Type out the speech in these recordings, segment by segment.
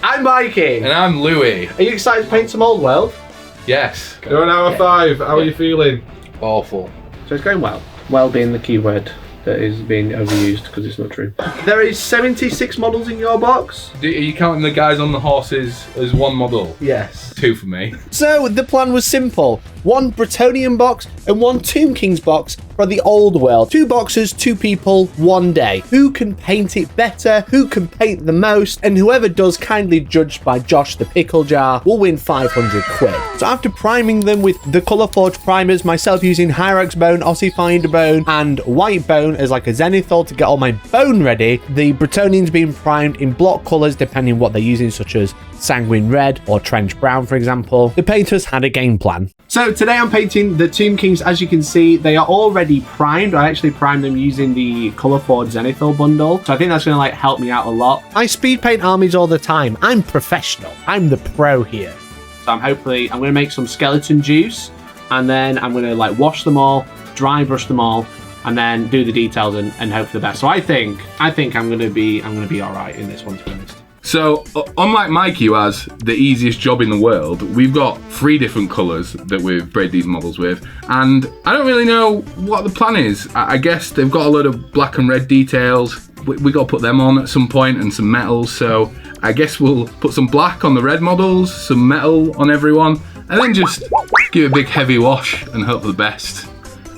I'm Mikey. And I'm Louis. Are you excited to paint some old world? Yes. You're on hour 5. How are you feeling? Awful. So it's going well. Well being the key word that is being overused because it's not true. There is 76 models in your box. Are you counting the guys on the horses as one model? Yes. 2 for me. So the plan was simple. 1 Bretonnian box and 1 Tomb Kings box for the old world. 2 boxes, 2 people, 1 day. Who can paint it better? Who can paint the most? And whoever does, kindly judged by Josh the Pickle Jar, will win 500 quid. So after priming them with the Colour Forge primers, myself using Hyrax Bone, Ossified Bone, and White Bone as like a zenithal to get all my bone ready, the Bretonnians being primed in block colours depending what they're using, such as Sanguine Red or Trench Brown, for example. The painters had a game plan. So today I'm painting the Tomb Kings. As you can see, they are already primed. I actually primed them using the Colour Forge Zenithal bundle. So I think that's going to like help me out a lot. I speed paint armies all the time. I'm professional. I'm the pro here. So I'm going to make some skeleton juice, and then I'm going to like wash them all, dry brush them all, and then do the details and hope for the best. So I think I'm going to be all right in this one, to be honest. So, unlike Mikey, who has the easiest job in the world, we've got 3 different colours that we've bred these models with, and I don't really know what the plan is. I guess they've got a load of black and red details. We got to put them on at some point, and some metals, so I guess we'll put some black on the red models, some metal on everyone, and then just give a big heavy wash and hope for the best.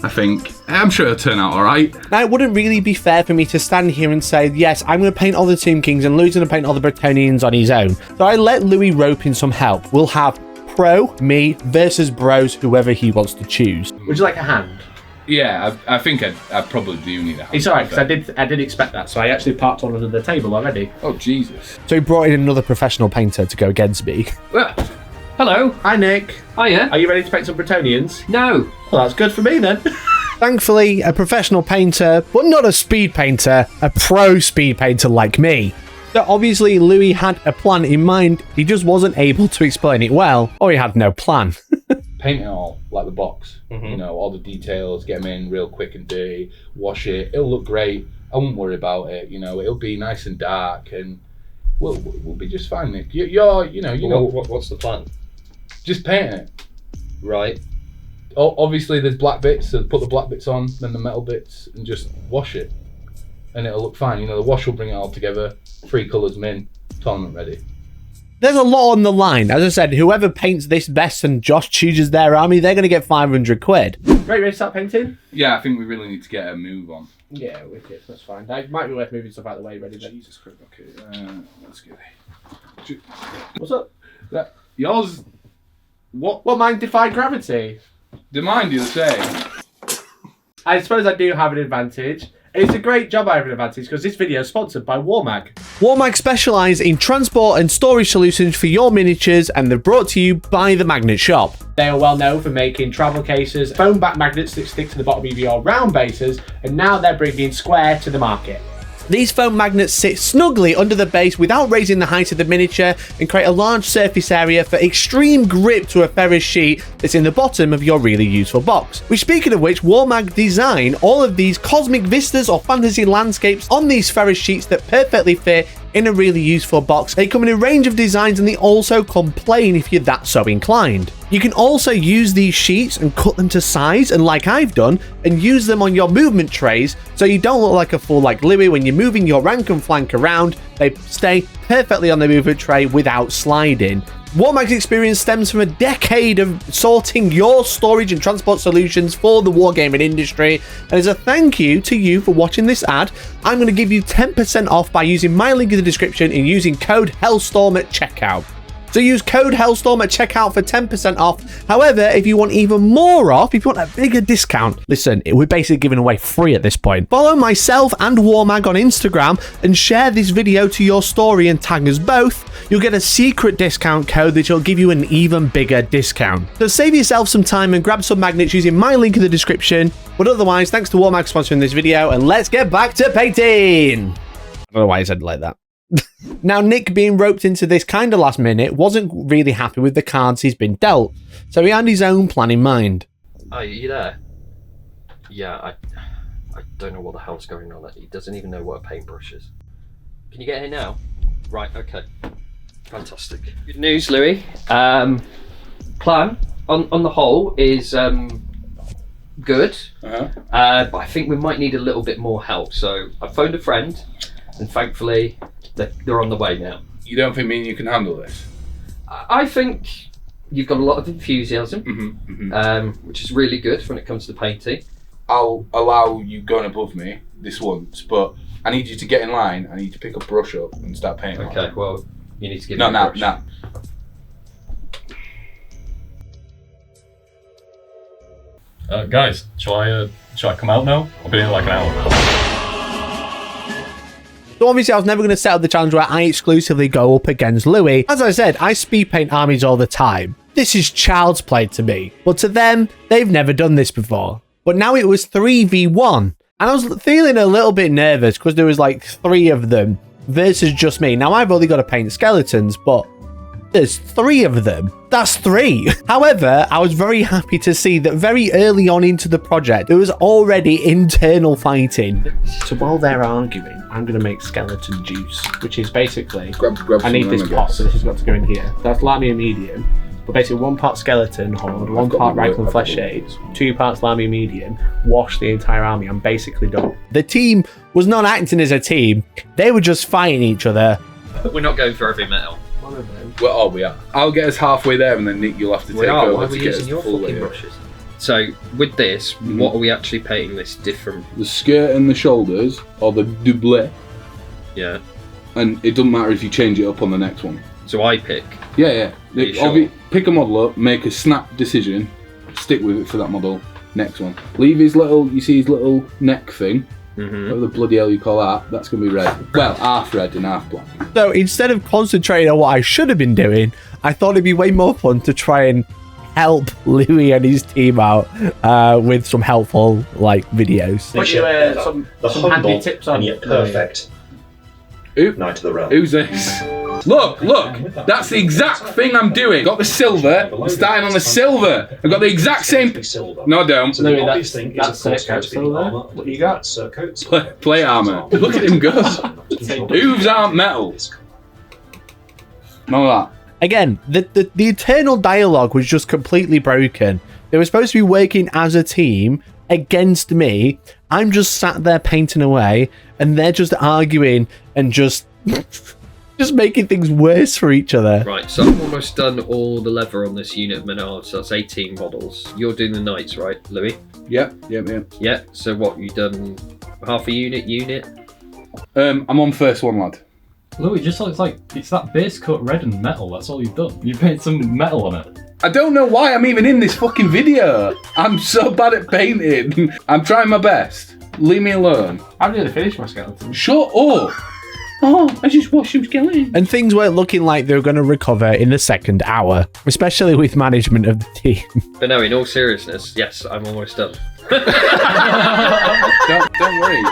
I think. I'm sure it'll turn out alright. Now, it wouldn't really be fair for me to stand here and say, yes, I'm going to paint all the Tomb Kings and Louis going to paint all the Bretonnians on his own. So I let Louis rope in some help. We'll have pro, me, versus bros, whoever he wants to choose. Would you like a hand? Yeah, I think I probably do need a hand. It's alright, because I did expect that, so I actually parked one under the table already. Oh, Jesus. So he brought in another professional painter to go against me. Hello. Hi, Nick. Hiya. Are you ready to paint some Bretonnians? No. Well, that's good for me then. Thankfully, a professional painter, but not a speed painter, a pro speed painter like me. So obviously, Louis had a plan in mind, he just wasn't able to explain it well, or he had no plan. Paint it all, like the box. You know, all the details, get them in real quick and dirty, wash it, it'll look great, I won't worry about it, you know, it'll be nice and dark, and we'll be just fine, Nick. What's the plan? Just paint it. Right. Obviously there's black bits, so put the black bits on, then the metal bits, and just wash it. And it'll look fine. You know, the wash will bring it all together. 3 colours min, tournament ready. There's a lot on the line. As I said, whoever paints this best and Josh chooses their army, they're going to get 500 quid. Ready to start painting? Yeah, I think we really need to get a move on. Yeah, wicked. That's fine. It might be worth moving stuff out of the way. Ready? Jesus Christ. Okay, let's get it. What's up? Yours... What? Well, mine defied gravity. Do mine do the same? I suppose I do have an advantage. It's a great job I have an advantage because this video is sponsored by Warmag. Warmag specialise in transport and storage solutions for your miniatures, and they're brought to you by the Magnet Shop. They are well known for making travel cases, foam back magnets that stick to the bottom of your round bases, and now they're bringing square to the market. These foam magnets sit snugly under the base without raising the height of the miniature and create a large surface area for extreme grip to a ferrous sheet that's in the bottom of your really useful box. Which, speaking of which, Warmag design all of these cosmic vistas or fantasy landscapes on these ferrous sheets that perfectly fit in a really useful box. They come in a range of designs, and they also come plain if you're that so inclined. You can also use these sheets and cut them to size, and like I've done, and use them on your movement trays so you don't look like a fool like Louis when you're moving your rank and flank around. They stay perfectly on the movement tray without sliding. Warmag's experience stems from a decade of sorting your storage and transport solutions for the wargaming industry, and as a thank you to you for watching this ad, I'm going to give you 10% off by using my link in the description and using code Hellstorm at checkout. So use code Hellstorm at checkout for 10% off. However, if you want even more off, if you want a bigger discount, listen, we're basically giving away free at this point. Follow myself and Warmag on Instagram and share this video to your story and tag us both. You'll get a secret discount code that will give you an even bigger discount. So save yourself some time and grab some magnets using my link in the description. But otherwise, thanks to Warmag sponsoring this video, and let's get back to painting. I don't know why I said it like that. Now, Nick, being roped into this kind of last minute, wasn't really happy with the cards he's been dealt, so he had his own plan in mind. Are you there? Yeah, I don't know what the hell's going on. He doesn't even know what a paintbrush is. Can you get here now? Right, okay. Fantastic. Good news, Louis. Plan on the whole is good, but I think we might need a little bit more help. So I phoned a friend, and thankfully they're on the way now. You don't think me and you can handle this? I think you've got a lot of enthusiasm, which is really good when it comes to painting. I'll allow you going above me this once, but I need you to get in line. I need you to pick a brush up and start painting. Okay, well, you need to give me a brush. No. Guys, shall I come out now? I've been here like an hour. So obviously I was never going to set up the challenge where I exclusively go up against Louis. As I said, I speed paint armies all the time. This is child's play to me. But to them, they've never done this before. But now it was 3v1. And I was feeling a little bit nervous because there was like 3 of them versus just me. Now I've only got to paint skeletons, but there's 3 of them. That's 3. However, I was very happy to see that very early on into the project, there was already internal fighting. So while they're arguing, I'm going to make skeleton juice, which is basically, Grab I need this pot, so this has got to go in here. That's Lamia medium. But basically 1 part skeleton horde, 1 part Raglan flesh shades, 2 parts Lamia medium, wash the entire army. I'm basically done. The team was not acting as a team. They were just fighting each other. We're not going for every metal. One of them. Well, we are. I'll get us halfway there, and then Nick, you'll have to take over Why are to we get us using your the full way fucking up. brushes? So with this, what are we actually painting this different? The skirt and the shoulders, or the doublet, Yeah. and it doesn't matter if you change it up on the next one. So I pick. Yeah. you sure? Pick a model up, make a snap decision, stick with it for that model. Next one. Leave his little, you see his little neck thing? What the bloody hell you call that? That's going to be red. Well, half red and half black. So instead of concentrating on what I should have been doing, I thought it'd be way more fun to try and help Louis and his team out with some helpful videos. Put you some handy tips on. And yet perfect. Knight of the Realm. Who's this? Look, that's the exact thing I'm doing. Got the silver, I'm starting on the silver. I've got the exact same. No, I don't. So the obvious thing is, of course, going to be the silver. armour. What you got? That's coats. Plate armour. Look at him go. Hooves aren't metal. None of that. Again, the internal dialogue was just completely broken. They were supposed to be working as a team against me. I'm just sat there painting away, and they're just arguing and just making things worse for each other. Right, so I've almost done all the leather on this unit of Menard, so that's 18 models. You're doing the knights, right, Louis? Yep. Yeah, so what, you done half a unit? I'm on first one, lad. Louis, just looks like it's that base coat red and metal. That's all you've done. You painted some metal on it. I don't know why I'm even in this fucking video. I'm so bad at painting. I'm trying my best. Leave me alone. I've nearly finished my skeleton. Shut up. Oh, I just watched him skeletons. And things weren't looking like they were going to recover in the second hour, especially with management of the team. But no, in all seriousness, yes, I'm almost done. Don't worry.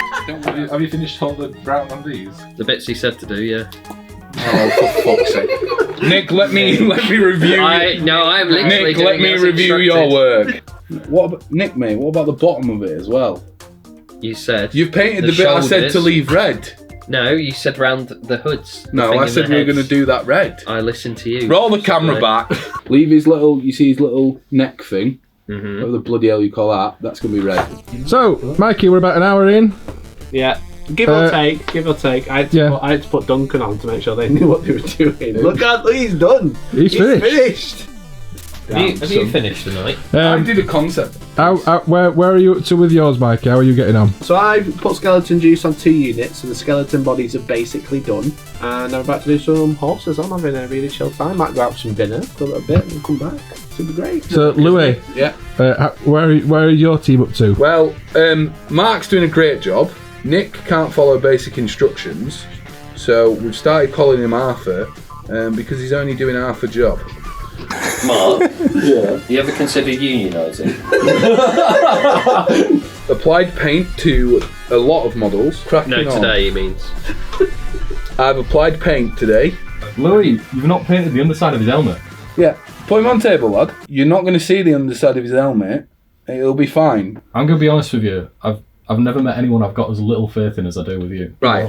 Have you finished all the brown on these? The bits he said to do, yeah. Oh, for fuck's sake. Nick, let me review. I'm literally Nick, doing let me as review your instructed. work. What about, Nick, mate, what about the bottom of it as well? You said... You've painted the bit I said to shoulders. leave red. No, you said round the hoods. the No, thing I in said the we were going to heads. do that red. I listened to you. Roll the camera back. Leave his little, you see his little neck thing? What the bloody hell you call that? That's going to be red. So, Mikey, we're about an hour in. Yeah. Give or take. I had to put Duncan on to make sure they knew what they were doing. Look at he's done. He's finished. Have you finished tonight? I did a concept. Where are you up to with yours, Mikey? How are you getting on? So I've put skeleton juice on 2 units, so the skeleton bodies are basically done. And I'm about to do some horses. I'm having a really chill time. Might go out for some dinner for a little bit and come back. It's gonna be great. So, Louis, Yeah. where are your team up to? Well, Mark's doing a great job. Nick can't follow basic instructions, so we've started calling him Arthur because he's only doing half a job. Mark? Yeah. You ever considered unionising? Applied paint to a lot of models. Cracking No, on. today he means. I've applied paint today. Louis, you've not painted the underside of his helmet. Yeah. Put him on table, lad. You're not going to see the underside of his helmet. It'll be fine. I'm going to be honest with you. I've never met anyone I've got as little faith in as I do with you. Right,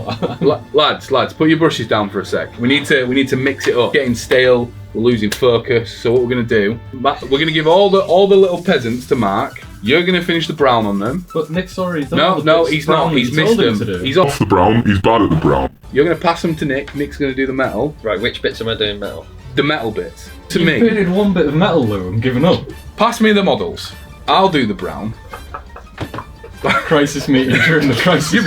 lads, put your brushes down for a sec. We need to mix it up. Getting stale, we're losing focus. So what we're gonna do? We're gonna give all the little peasants to Mark. You're gonna finish the brown on them. But Nick's already done. No, he's not. He's missed them. He's off the brown. He's bad at the brown. You're gonna pass them to Nick. Nick's gonna do the metal. Right, which bits am I doing metal? The metal bits. To You me. painted one bit of metal, Lou. I'm giving up. Pass me the models. I'll do the brown. Crisis meeting during the crisis.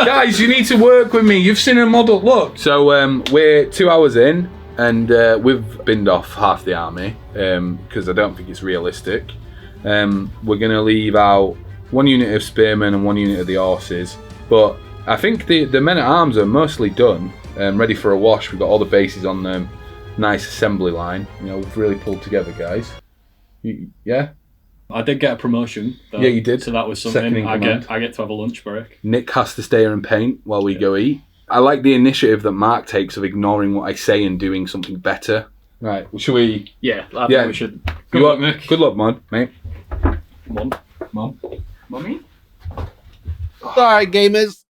Guys, you need to work with me. You've seen a model. Look. So we're 2 hours in, and we've binned off half the army because I don't think it's realistic. We're gonna leave out 1 unit of spearmen and 1 unit of the horses, but I think the men at arms are mostly done, ready for a wash. We've got all the bases on them, nice assembly line. You know, we've really pulled together, guys. Yeah. I did get a promotion. Though, Yeah, you did. So that was Second something. in I command. get to have a lunch break. Nick has to stay here and paint while we go eat. I like the initiative that Mark takes of ignoring what I say and doing something better. Right, well, should we? Yeah, I think we should. Good You luck, are- Nick. Good luck, mate. Mum. Mummy? Alright, gamers.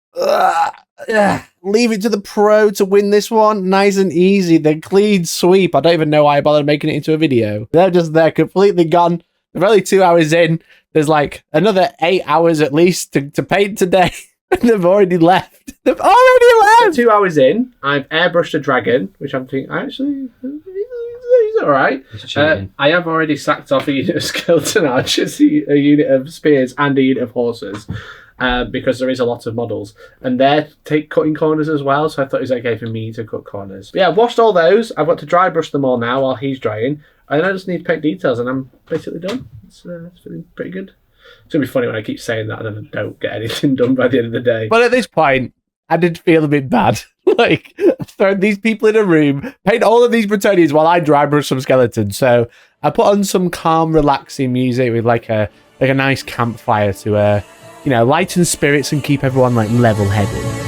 Leave it to the pro to win this one. Nice and easy. The clean sweep. I don't even know why I bothered making it into a video. They're completely gone. They're only 2 hours in. There's like another 8 hours at least to paint today. They've already left. 2 hours in. I've airbrushed a dragon, which I'm thinking, actually, he's alright. I have already sacked off a unit of skeleton archers, a unit of spears, and a unit of horses. Because there is a lot of models, and they're cutting corners as well, so I thought it was okay for me to cut corners. But yeah, I've washed all those. I've got to dry brush them all now while he's drying, and I just need to paint details, and I'm basically done. It's feeling pretty good. It's gonna be funny when I keep saying that and then I don't get anything done by the end of the day. But at this point, I did feel a bit bad. Like, throwing these people in a room, paint all of these Bretonnians while I dry brush some skeletons. So I put on some calm, relaxing music with like a nice campfire to lighten spirits and keep everyone like level-headed.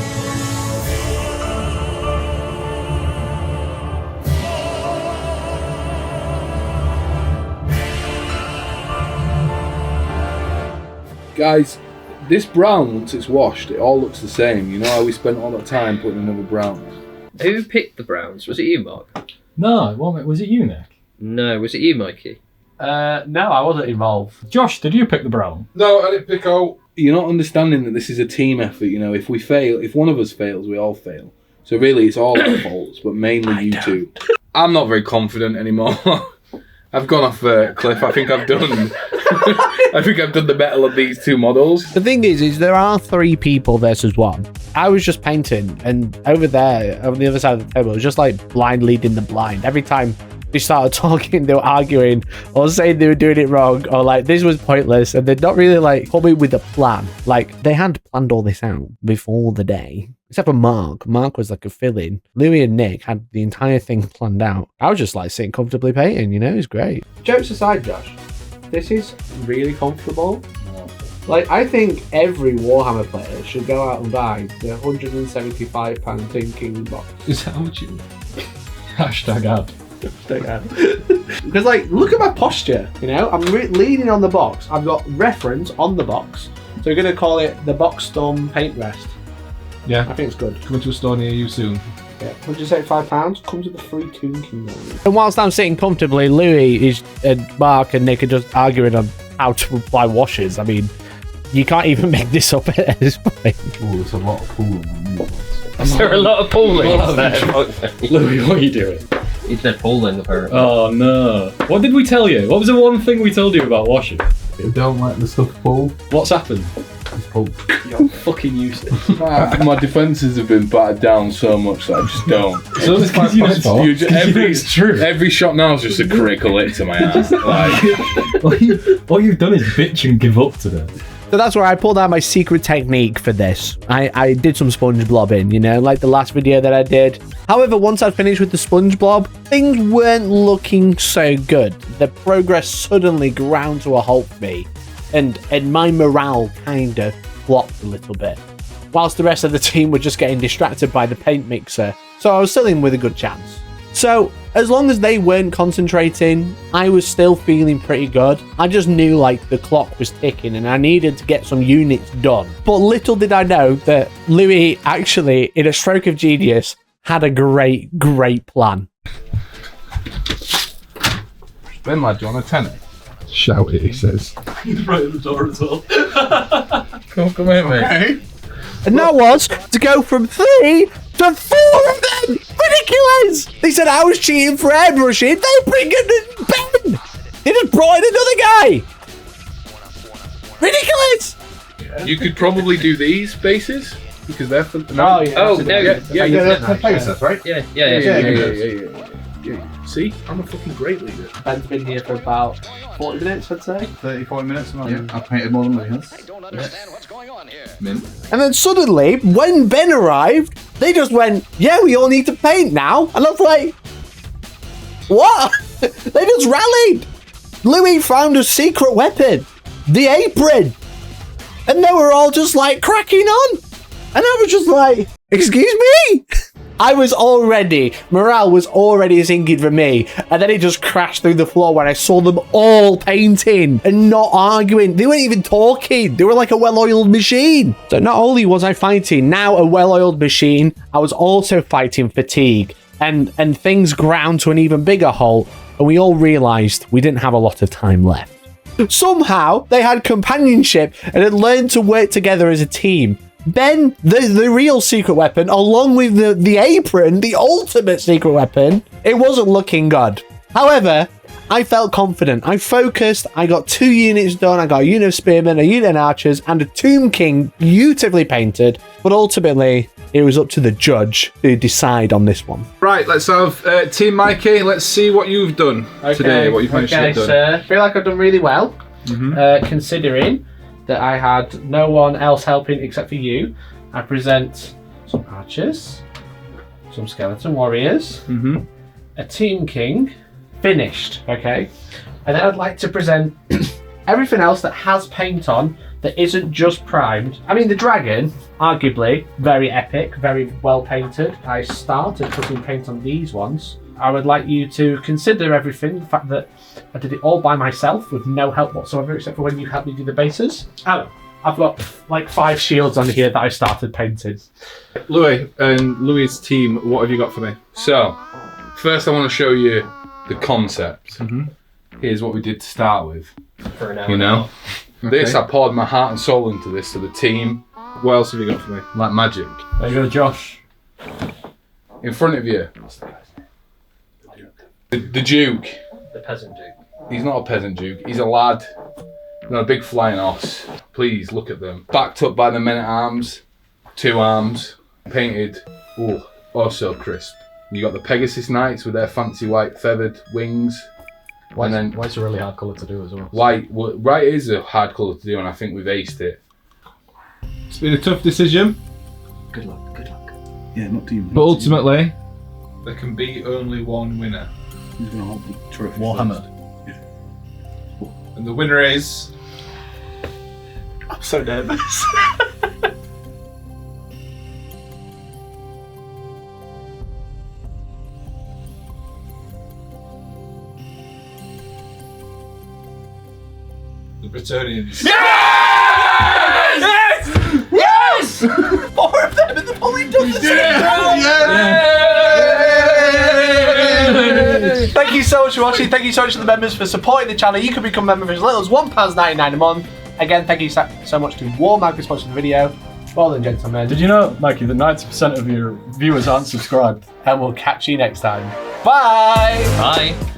Guys, this brown, once it's washed, it all looks the same. You know how we spent all that time putting another brown on? Who picked the browns? Was it you, Mark? No, was it you, Nick? No, was it you, Mikey? No, I wasn't involved. Josh, did you pick the brown? No, I didn't pick out. You're not understanding that this is a team effort. You know, if we fail, if one of us fails, we all fail. So really, it's all our faults, but mainly you two. I'm not very confident anymore. I've gone off a cliff. I think I've done. I think I've done the metal of these two models. The thing is there are 3 people versus 1. I was just painting, and over there, on the other side of the table, it was just like blind leading the blind. Every time they started talking, they were arguing or saying they were doing it wrong, or like this was pointless, and they're not really like coming with a plan. Like, they had planned all this out before the day. Except for Mark. Mark was like a fill-in. Louis and Nick had the entire thing planned out. I was just like sitting comfortably painting, it was great. Jokes aside, Josh, this is really comfortable. Like, I think every Warhammer player should go out and buy the £175 thinking box. Is that what you... Hashtag ad. Because, like, look at my posture, I'm leaning on the box. I've got reference on the box. So we're going to call it the Box Storm Paint Rest. Yeah. I think it's good. Coming to a store near you soon. Yeah, £175 comes with a free Toon Kingdom. And whilst I'm sitting comfortably, Louis and Mark and Nick are just arguing on how to apply washes. I mean, you can't even make this up at this point. Oh, there's a lot of pooling on these ones. Is there a lot of pooling? Louis, what are you doing? He said pooling, apparently. Oh no. What did we tell you? What was the one thing we told you about washing? You don't like the stuff pool? What's happened? It's pulled. You're fucking useless. My defences have been battered down so much that I just don't. So it's because you It's true. Every shot now is just a critical hit to my ass. Like, all you've done is bitch and give up today. So that's where I pulled out my secret technique for this. I did some sponge blobbing, like the last video that I did. However, once I finished with the sponge blob, things weren't looking so good. The progress suddenly ground to a halt for me, and my morale kind of flopped a little bit, whilst the rest of the team were just getting distracted by the paint mixer. So I was still in with a good chance. So As long as they weren't concentrating, I was still feeling pretty good. I just knew like the clock was ticking and I needed to get some units done. But little did I know that Louis actually, in a stroke of genius, had a great plan. Ben, lad, do you want a tenner? Shout it, he says. He's right at the door as well. Come here, mate. Okay. And that was to go from 3 to 4 of them! Ridiculous! They said I was cheating for airbrushing. They bring in Ben! They just brought in another guy! Ridiculous! You could probably do these bases because they're for. Oh, no. Yeah. Bases, right? Yeah. See, I'm a fucking great leader. Ben's been here for about 40 minutes, I'd say. 30, 40 minutes. I've painted more than Lee has. Mint. And then suddenly, when Ben arrived, they just went, yeah, we all need to paint now. And I was like, what? They just rallied. Louis found a secret weapon, the apron. And they were all just like cracking on. And I was just like, excuse me? Morale was already sinking for me. And then it just crashed through the floor when I saw them all painting and not arguing. They weren't even talking. They were like a well-oiled machine. So not only was I fighting now a well-oiled machine, I was also fighting fatigue. And things ground to an even bigger halt. And we all realized we didn't have a lot of time left. Somehow, they had companionship and had learned to work together as a team. Ben, the real secret weapon, along with the apron, the ultimate secret weapon, it wasn't looking good. However, I felt confident. I focused. I got 2 units done. I got a unit of spearmen, a unit of archers, and a Tomb King beautifully painted. But ultimately, it was up to the judge to decide on this one. Right, let's have Team Mikey. Let's see what you've done today. What you've managed to get done. Sir. I feel like I've done really well, considering that I had no one else helping except for you. I present some archers, some skeleton warriors, a Team King, finished, okay? And then I'd like to present everything else that has paint on that isn't just primed. I mean, the dragon, arguably, very epic, very well painted. I started putting paint on these ones. I would like you to consider everything, the fact that I did it all by myself with no help whatsoever, except for when you helped me do the bases. Oh, I've got like 5 shields on here that I started painting. Louis and Louis' team, what have you got for me? So, first I want to show you the concept. Here's what we did to start with. For an hour. You know? This, I poured my heart and soul into this, to the team. What else have you got for me? Like magic. There you go, Josh. In front of you. The Duke. The peasant Duke. He's not a peasant Duke. He's a lad. On a big flying horse. Please look at them. Backed up by the men-at-arms. 2 arms. Painted. Oh so crisp. You got the Pegasus Knights with their fancy white feathered wings. White's a really hard colour to do as well. White is a hard colour to do, and I think we've aced it. It's been a tough decision. Good luck, good luck. Yeah, not to you. But ultimately, There can be only one winner. Who's going to hold the trophy? Warhammer. And the winner is... I'm so nervous. the Bretonnians. Yes! Yes! 4 of them and they've only done the same. Thank you so much for watching. Thank you so much to the members for supporting the channel. You can become a member for as little as £1.99 a month. Again, thank you so much to Wargaming for sponsoring the video. Well done, gentlemen. Did you know, Mikey, that 90% of your viewers aren't subscribed? And we'll catch you next time. Bye! Bye.